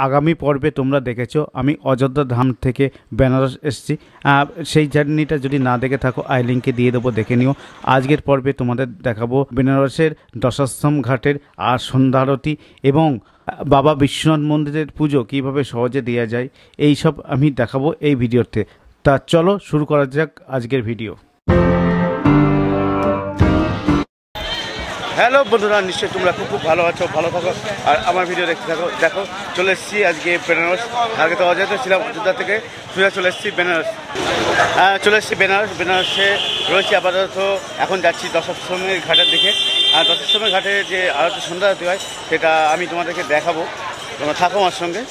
আগামী পর্বে তোমরা দেখেছো আমি অযোধ্যা ধাম থেকে বেনারস এসেছি। সেই জার্নিটা যদি না দেখে থাকো আই লিঙ্কে দিয়ে দেবো, দেখে নিও। আজকের পর্বে তোমাদের দেখাবো বেনারসের দশাশ্রম ঘাটের আর সন্ধ্যা আরতি এবং বাবা বিশ্বনাথ মন্দিরের পুজো কীভাবে সহজে দেওয়া যায়, এই সব আমি দেখাবো এই ভিডিওতে। তা চলো শুরু করা যাক আজকের ভিডিও। হ্যালো বন্ধুরা, নিশ্চয়ই তোমরা খুব ভালো আছো, ভালো থাকো আর আমার ভিডিও দেখতে থাকো। দেখো চলে এসেছি আজকে বেনারস। আগে তো অযোধ্যা ছিলাম, অযোধ্যা থেকে ফিরে চলে এসেছি বেনারস। বেনারসে রয়েছি আপাতত। এখন যাচ্ছি দশাশ্রমের ঘাটের দিকে। আর দশাশ্রমের ঘাটে যে আরতি সন্ধ্যা আরতি হয় সেটা আমি তোমাদেরকে দেখাবো, তোমরা থাকো আমার সঙ্গে।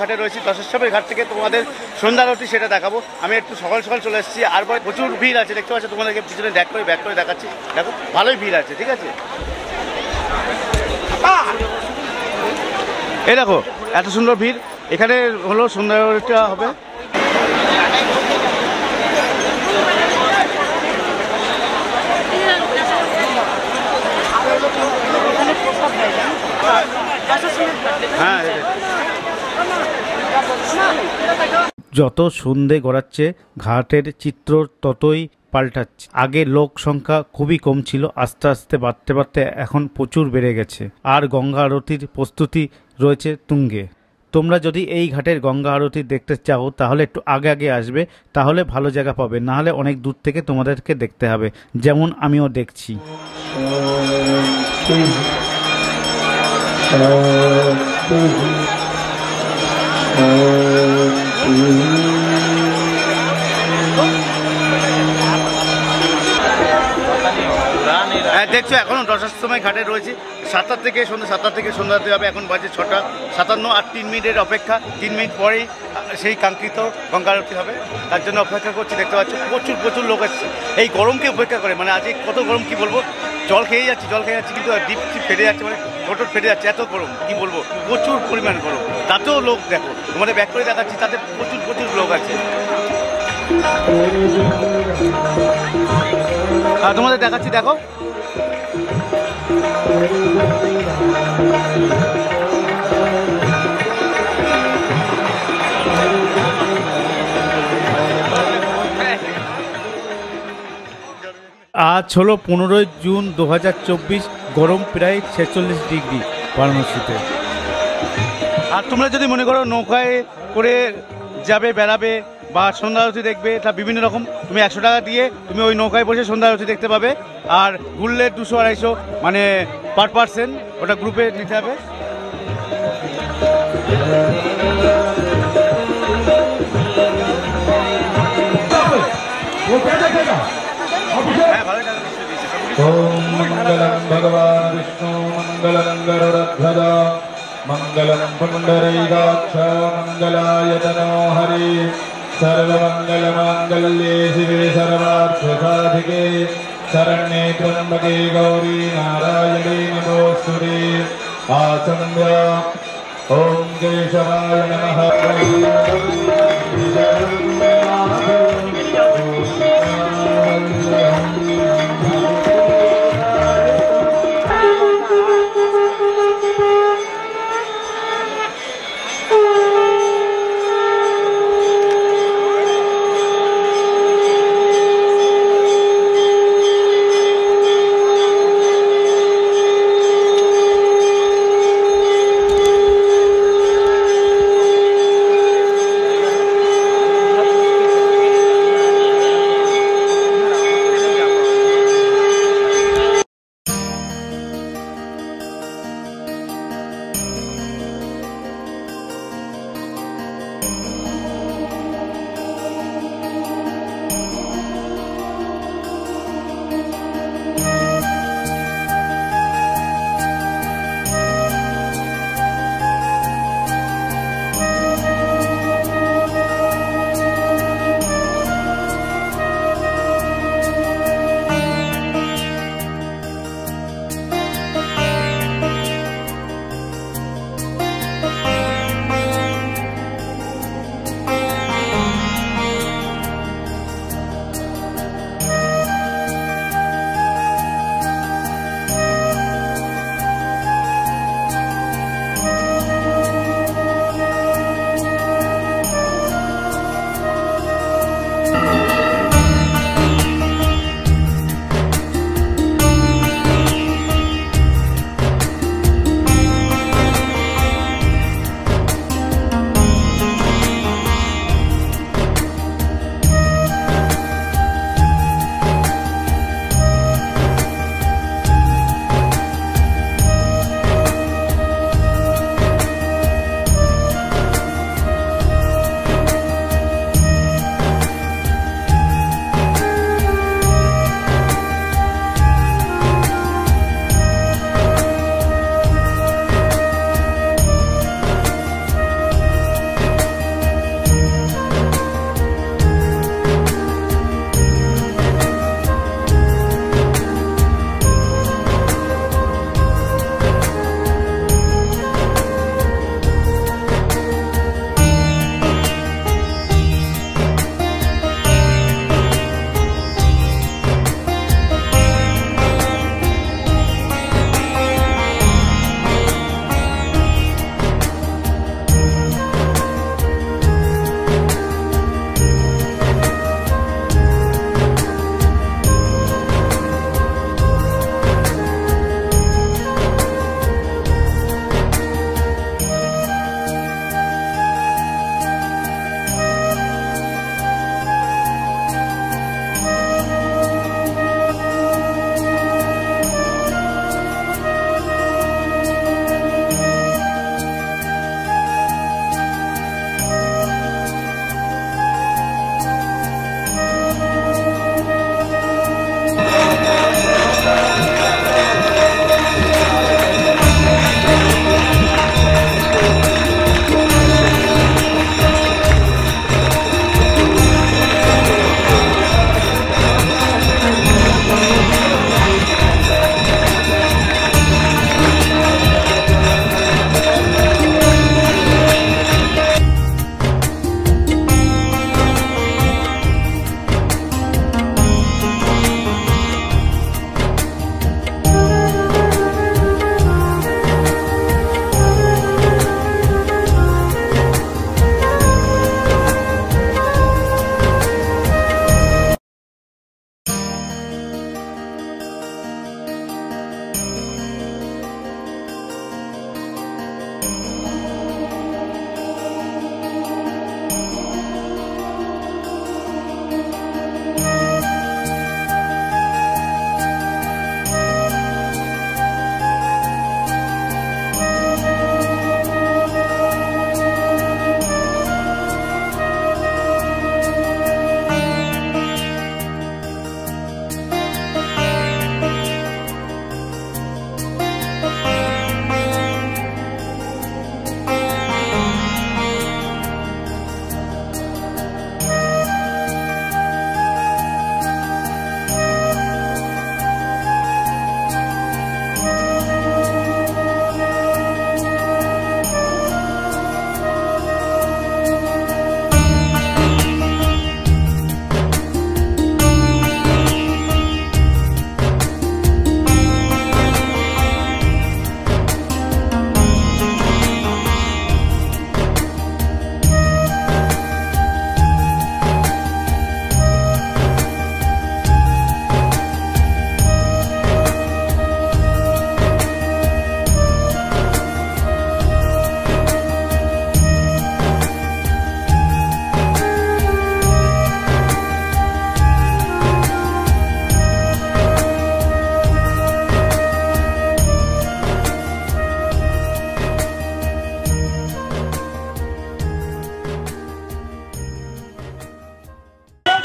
ঘাটে রয়েছি, দশাশ্রমের ঘাট থেকে তোমাদের সন্ধ্যা আরতি সেটা দেখাবো। আমি একটু সকাল সকাল চলে এসেছি, আর প্রচুর ভিড় আছে, দেখতে পাচ্ছ। তোমাদেরকে পিছনে ব্যাক করে দেখাচ্ছি। দেখো ভালোই ভিড় আছে, ঠিক আছে। এই দেখো এত সুন্দর ভিড়। এখানে হলো সন্ধ্যা আরতিটা হবে। হ্যাঁ, যত সন্ধে গড়াচ্ছে ঘাটের চিত্র ততই পাল্টাচ্ছে। আগে লোক সংখ্যা খুবই কম ছিল, আস্তে আস্তে বাড়তে এখন প্রচুর বেড়ে গেছে। আর গঙ্গা আরতির প্রস্তুতি রয়েছে তুঙ্গে। তোমরা যদি এই ঘাটের গঙ্গা আরতি দেখতে চাও তাহলে একটু আগে আসবে, তাহলে ভালো জায়গা পাবে। না হলে অনেক দূর থেকে তোমাদেরকে দেখতে হবে, যেমন আমিও দেখছি। দেখছো এখনো দশাশ্রমের ঘাটে রয়েছি। 7টা থেকে সন্ধ্যা হবে। এখন বাজে 6:57 আর 3 মিনিটের অপেক্ষা। 3 মিনিট পরেই সেই কাঙ্ক্ষিত গঙ্গা আরতি হবে, তার জন্য অপেক্ষা করছি। দেখতে পাচ্ছ প্রচুর লোক আসছে এই গরমকে উপেক্ষা করে। মানে আজকে কত গরম কি বলবো। জল খেয়ে যাচ্ছি কিন্তু ডিপ ফেটে যাচ্ছে, মানে ঠোঁট ফেটে যাচ্ছে, এত গরম কি বলবো। প্রচুর পরিমাণ গরম, তাতেও লোক দেখো, তোমাদের ব্যাক করে দেখাচ্ছি, তাতে প্রচুর লোক আছে। আর তোমাদের দেখাচ্ছি, দেখো আজ হলো 15 জুন 2024। গরম প্রায় 46 ডিগ্রি বারাণসীতে। আর তোমরা যদি মনে করো নৌকায় করে যাবে, বেড়াবে বা সন্ধ্যা আরতি দেখবে, তা বিভিন্ন রকম। তুমি 100 টাকা দিয়ে তুমি ওই নৌকায় বসে সন্ধ্যা আরতি দেখতে পাবে। আর ঘুরলে 200-250 মানে পার পার্সন, ওটা গ্রুপে নিতে হবে। ओम मंगलम भगवान विष्णु मंगलम गरुड़ध्वज मंगलम पुंडरीकाक्ष मंगलायतनो हरि सर्वमंगलमांगल्ये शिवे सर्वार्थसाधिके शरण्ये त्र्यंबके गौरी नारायणे नमोस्तुते। आचम्य ओम केशवाय नमः।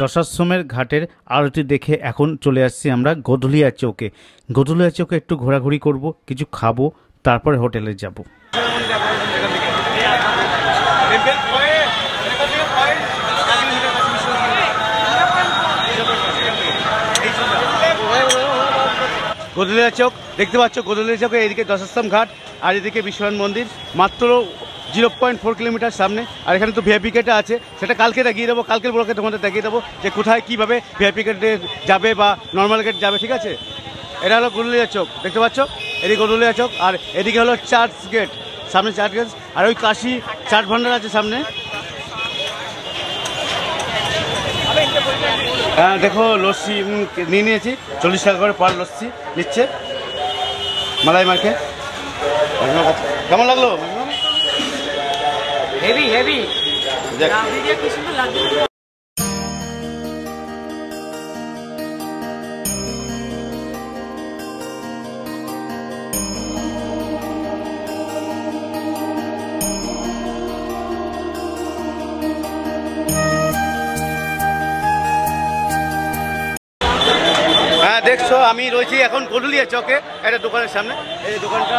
দশাশ্রমের ঘাটের আরতি দেখে এখন চলে আসছি আমরা গোধুলিয়া চৌকে। গোধুলিয়া চৌকে একটু ঘোরাঘুরি করব, কিছু খাবো, তারপরে হোটেলে যাব। গোধুলিয়া চৌক দেখতে পাচ্ছ, গোধুলিয়া চৌকে এদিকে দশাশ্রম ঘাট আর এদিকে বিশ্বনাথ মন্দির, মাত্র 0.4 কিলোমিটার সামনে। আর এখানে তো ভিআইপি গেটটা আছে, সেটা কালকে দেখিয়ে দেবো, কালকের ব্লকে তোমাদের দেখিয়ে দেবো যে কোথায় কীভাবে ভিআইপি গেটে যাবে বা নর্মাল গেট যাবে, ঠিক আছে। এটা হলো গোধুলিয়া চৌক, দেখতে পাচ্ছ, এদিকে গোধুলিয়া চৌক, আর এদিকে হলো চার্চ গেট, সামনে চার্চ গেট, আর ওই কাশি চাট ভান্ডার আছে সামনে। হ্যাঁ দেখো লস্যি নিয়ে নিয়েছি, 40 টাকা করে পার লস্যি নিচ্ছে মালাই মার্কে। কেমন লাগলো? হেভি হেভি দেখ। কি সুন্দর লাগছে। হ্যাঁ দেখছো আমি রয়েছি এখন গলুলিয়া চকে একটা দোকানের সামনে। এই দোকানটা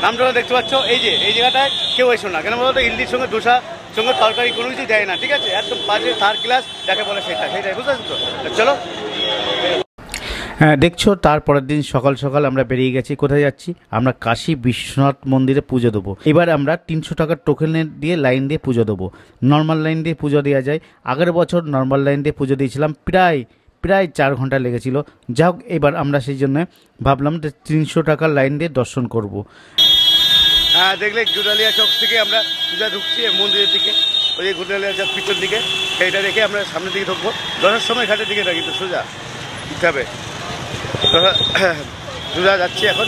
নামটা দেখতে পাচ্ছ। এই জায়গাটায় কেউ এসো না, কেন বলতো ইডলির সঙ্গে ধোসা সঙ্গে তরকারি কোনো কিছু দেয় না, ঠিক আছে? একদম বাজে থার্ড ক্লাস যাকে বলে সেটাই বুঝতে পারছো তো? চলো। হ্যাঁ দেখছো তারপরের দিন সকাল সকাল আমরা বেরিয়ে গেছি। কোথায় যাচ্ছি? আমরা কাশী বিশ্বনাথ মন্দিরে পুজো দেবো। এবার আমরা 300 টাকার টোকেনের দিয়ে লাইন দিয়ে পুজো দেবো। নর্মাল লাইন দিয়ে পুজো দেওয়া যায়। আগের বছর নর্মাল লাইন দিয়ে পুজো দিয়েছিলাম, প্রায় 4 ঘন্টা লেগেছিল। যাই হোক এবার আমরা সেই জন্য ভাবলাম যে 300 টাকার লাইন দিয়ে দর্শন করব। হ্যাঁ দেখলে গুডালিয়া চক থেকে আমরা পূজা ঢুকছি মন্দিরের দিকে, ওই যে গুডালিয়া চক পিছন দিকে, সেইটা রেখে আমরা সামনের দিকে ঢুকবো। 10টার সময় ঘাটের দিকে না, কিন্তু সোজা দিতে হবে। সোজা যাচ্ছি এখন।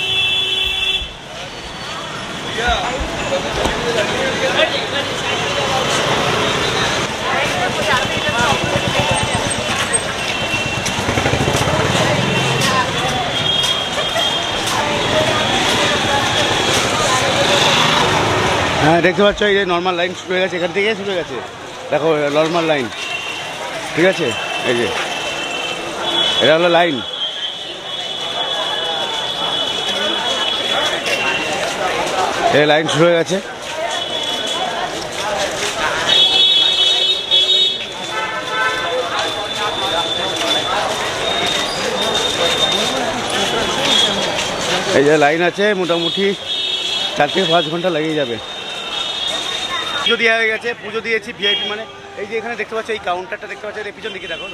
হ্যাঁ দেখতে পাচ্ছ এই যে নর্মাল লাইন শুরু হয়ে গেছে, এখান থেকেই শুরু হয়ে গেছে। দেখো নর্মাল লাইন, ঠিক আছে? এই যে এটা হলো লাইন। এই লাইন শুরু হয়ে গেছে। এই যে লাইন আছে, মোটামুটি 4 থেকে 5 ঘন্টা লেগেই যাবে। পুজো দেওয়া হয়ে গেছে, পুজো দিয়েছি ভিআইপি মানে এই যে এখানে দেখতে পাচ্ছ এই কাউন্টারটা দেখতে পাচ্ছ, পিছন দিকে দেখো।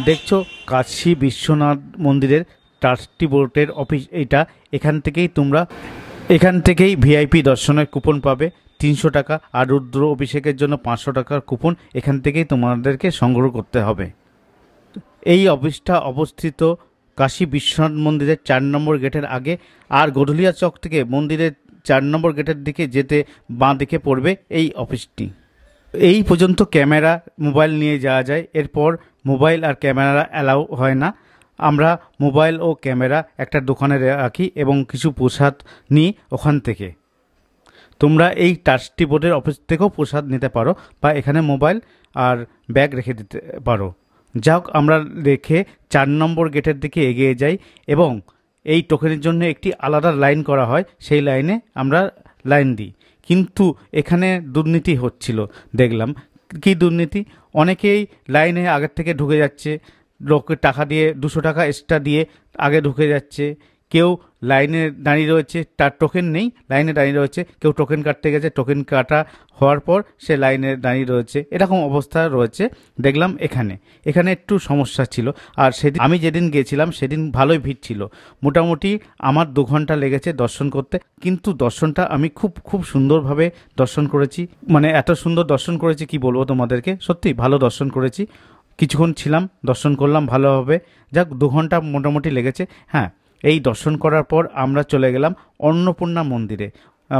দেখছো কাশী বিশ্বনাথ মন্দিরের ট্রাস্টি বোর্ডের অফিস এইটা। এখান থেকেই ভিআইপি দর্শনের কুপন পাবে 300 টাকা, আর রুদ্র অভিষেকের জন্য 500 টাকার কুপন এখান থেকেই তোমাদেরকে সংগ্রহ করতে হবে। এই অফিসটা অবস্থিত কাশী বিশ্বনাথ মন্দিরের 4 নম্বর গেটের আগে, আর গডুলিয়া চক থেকে মন্দিরের 4 নম্বর গেটের দিকে যেতে বাঁ দিকে পড়বে এই অফিসটি। এই পর্যন্ত ক্যামেরা মোবাইল নিয়ে যাওয়া যায়, এরপর মোবাইল আর ক্যামেরা অ্যালাউ হয় না। আমরা মোবাইল ও ক্যামেরা একটা দোকানে রাখি এবং কিছু প্রসাদ নিই ওখান থেকে। তোমরা এই ট্রাস্টি বোর্ডের অফিস থেকেও প্রসাদ নিতে পারো বা এখানে মোবাইল আর ব্যাগ রেখে দিতে পারো। যাক আমরা রেখে 4 নম্বর গেটের দিকে এগিয়ে যাই এবং এই টোকেনের জন্য একটি আলাদা লাইন করা হয়, সেই লাইনে আমরা লাইন দিই। কিন্তু এখানে দুর্নীতি হচ্ছিল দেখলাম। কি দুর্নীতি? অনেকেই লাইনে আগের থেকে ঢুকে যাচ্ছে, লোকের টাকা দিয়ে 200 টাকা এক্সট্রা দিয়ে আগে ঢুকে যাচ্ছে। কেউ লাইনে দাঁড়িয়ে রয়েছে, তার টোকেন নেই, লাইনে দাঁড়িয়ে রয়েছে। কেউ টোকেন কাটতে গেছে, টোকেন কাটা হওয়ার পর সে লাইনে দাঁড়িয়ে রয়েছে, এরকম অবস্থা রয়েছে দেখলাম এখানে একটু সমস্যা ছিল। আর সেদিন আমি যেদিন গিয়েছিলাম সেদিন ভালোই ভিড় ছিল, মোটামুটি আমার 2 ঘন্টা লেগেছে দর্শন করতে। কিন্তু দর্শনটা আমি খুব সুন্দরভাবে দর্শন করেছি, মানে এত সুন্দর দর্শন করেছি কি বলবো তোমাদেরকে, সত্যি ভালো দর্শন করেছি। কিছুক্ষণ ছিলাম, দর্শন করলাম ভালোভাবে। যাক 2 ঘন্টা মোটামুটি লেগেছে। হ্যাঁ এই দর্শন করার পর আমরা চলে গেলাম অন্নপূর্ণা মন্দিরে।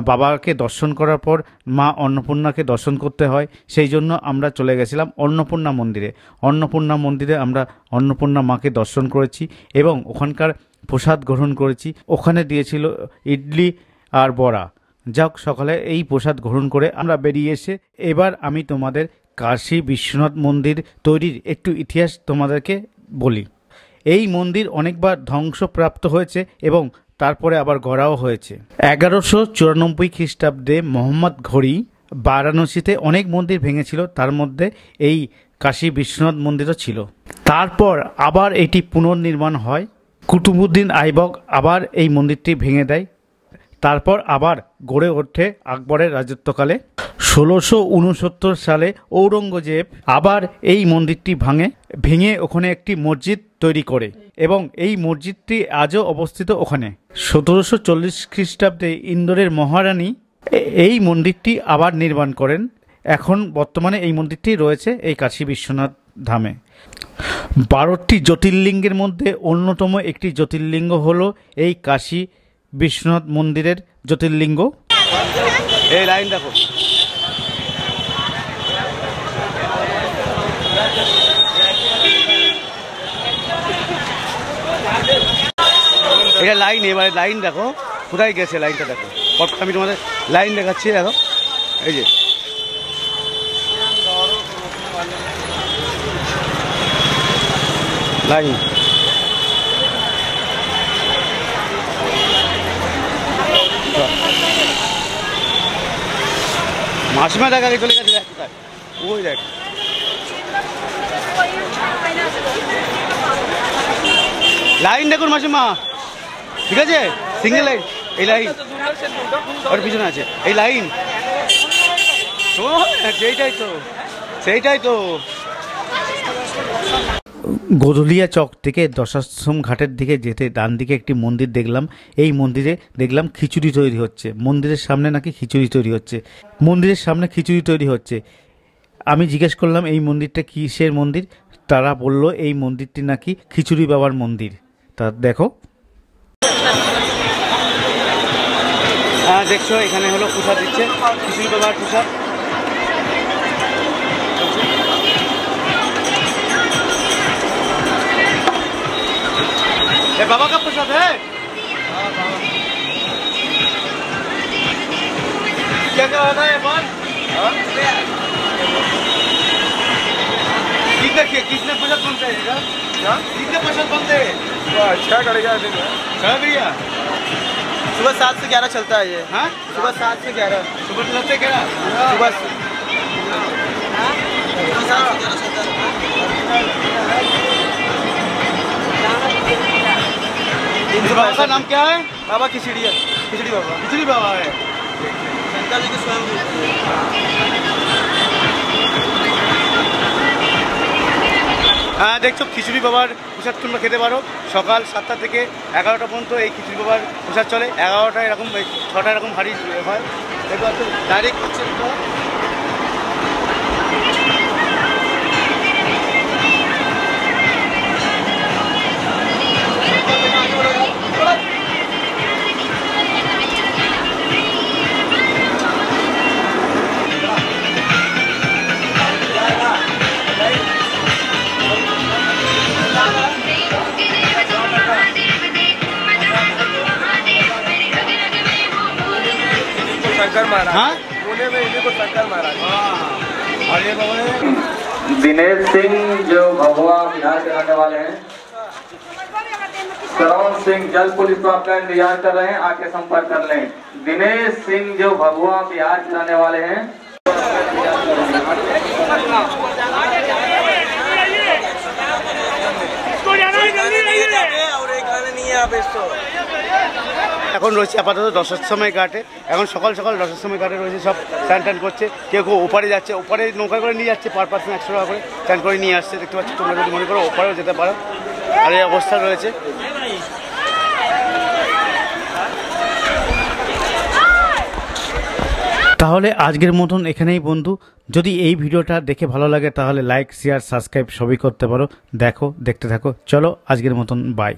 বাবাকে দর্শন করার পর মা অন্নপূর্ণাকে দর্শন করতে হয়, সেই জন্য আমরা চলে গেছিলাম অন্নপূর্ণা মন্দিরে। অন্নপূর্ণা মন্দিরে আমরা অন্নপূর্ণা মাকে দর্শন করেছি এবং ওখানকার প্রসাদ গ্রহণ করেছি। ওখানে দিয়েছিল ইডলি আর বড়া। যাক সকালে এই প্রসাদ গ্রহণ করে আমরা বেরিয়ে এসে এবার আমি তোমাদের কাশী বিশ্বনাথ মন্দির তৈরির একটু ইতিহাস তোমাদেরকে বলি। এই মন্দির অনেকবার ধ্বংসপ্রাপ্ত হয়েছে এবং তারপরে আবার গড়াও হয়েছে। 1194 খ্রিস্টাব্দে মোহাম্মদ ঘড়ি বারাণসীতে অনেক মন্দির ভেঙেছিল, তার মধ্যে এই কাশী বিশ্বনাথ মন্দিরও ছিল। তারপর আবার এটি পুনর্নির্মাণ হয়। কুতুবুদ্দিন আইবক আবার এই মন্দিরটি ভেঙে দেয়। তারপর আবার গড়ে ওঠে আকবরের রাজত্বকালে। 1669 সালে ঔরঙ্গজেব আবার এই মন্দিরটি ভেঙে ওখানে একটি মসজিদ তৈরি করে এবং এই মসজিদটি আজও অবস্থিত ওখানে। 1740 খ্রিস্টাব্দে ইন্দোরের মহারানী এই মন্দিরটি আবার নির্মাণ করেন। এখন বর্তমানে এই মন্দিরটি রয়েছে এই কাশী বিশ্বনাথ ধামে। 12টি জ্যোতির্লিঙ্গের মধ্যে অন্যতম একটি জ্যোতির্লিঙ্গ হলো এই কাশী বিশ্বনাথ মন্দিরের জ্যোতির্লিঙ্গ। এই লাইন দেখো, এটা লাইন। এবারে লাইন দেখো কোথায় গেছে, লাইনটা দেখো। আমি তোমাদের লাইন দেখাচ্ছি, দেখো এই যে লাইন। মাসিমা দেখা চলে গেছে, দেখ কোথায়, ওই দেখ। লাইন দেখুন মাসিমা, ঠিক আছে, সিঙ্গেল লাইন। এই লাইন ওর পিছনে আছে, এই লাইন। সেইটাই তো, সেইটাই তো। গোধুলিয়া চক থেকে দশাশ্রম ঘাটের দিকে যেতে ডান দিকে একটি মন্দির দেখলাম। এই মন্দিরে দেখলাম খিচুড়ি তৈরি হচ্ছে। মন্দিরের সামনে নাকি খিচুড়ি তৈরি হচ্ছে, মন্দিরের সামনে খিচুড়ি তৈরি হচ্ছে। আমি জিজ্ঞেস করলাম এই মন্দিরটা কিসের মন্দির, তারা বলল এই মন্দিরটি নাকি খিচুড়ি বাবার মন্দির। তা দেখো, হ্যাঁ দেখছো এখানে হলো প্রসাদ দিচ্ছে, খিচুড়ি বাবার প্রসাদ। बाबा का प्रसाद है। क्या क्या होता है बात? कितने प्रसाद बनते हैं? कितने प्रसाद बनते हैं? 6 करेगा। 6 करिया। सुबह 7 से 11 चलता है ये। हाँ, सुबह 7 से 11। सुबह चलते क्या? सुबह से 7 से 11 चलता है। बाबा का नाम क्या है? बाबा खिचड़ी है, खिचड़ी बाबा। खिचड़ी बाबा है, शंकर जी के स्वयं। হ্যাঁ দেখছো খিচুড়ি বাবার প্রসাদ তোমরা খেতে পারো। সকাল 7টা থেকে 11টা পর্যন্ত এই খিচুড়ি বাবার প্রসাদ চলে। 11টা এরকম, 6টা এরকম হাঁড়ি হয়। এবার তো ডাইরেক্ট হচ্ছে शंकर महाराज। हाँ, पुणे में इन्हीं को शंकर महाराज। और ये बाबा है दिनेश सिंह जो भभुआ बिहार के रहने वाले हैं। श्रवण सिंह जल पुलिस को आपका इंतजार कर रहे हैं, आके संपर्क कर लें। दिनेश सिंह जो भभुआ बिहार के रहने वाले हैं। और एक गाने नहीं है आप इसको। এখন রয়েছে আপাতত দশাশ্রমের ঘাটে। এখন সকাল সকাল দশাশ্রমের ঘাটে রয়েছে, সব স্নান টান করছে। কেউ কেউ ওপারে যাচ্ছে, ওপারে নৌকা করে নিয়ে যাচ্ছে, পার পার্সন 100 টাকা করে স্নান করে নিয়ে আসছে। দেখতে পাচ্ছি, তোমরা যদি মনে করো ওপারেও যেতে পারো। আর এই অবস্থা রয়েছে। তাহলে আজকের মতন এখানেই বন্ধু। যদি এই ভিডিওটা দেখে ভালো লাগে তাহলে লাইক, শেয়ার, সাবস্ক্রাইব সবই করতে পারো। দেখো, দেখতে থাকো। চলো আজকের মতন বাই।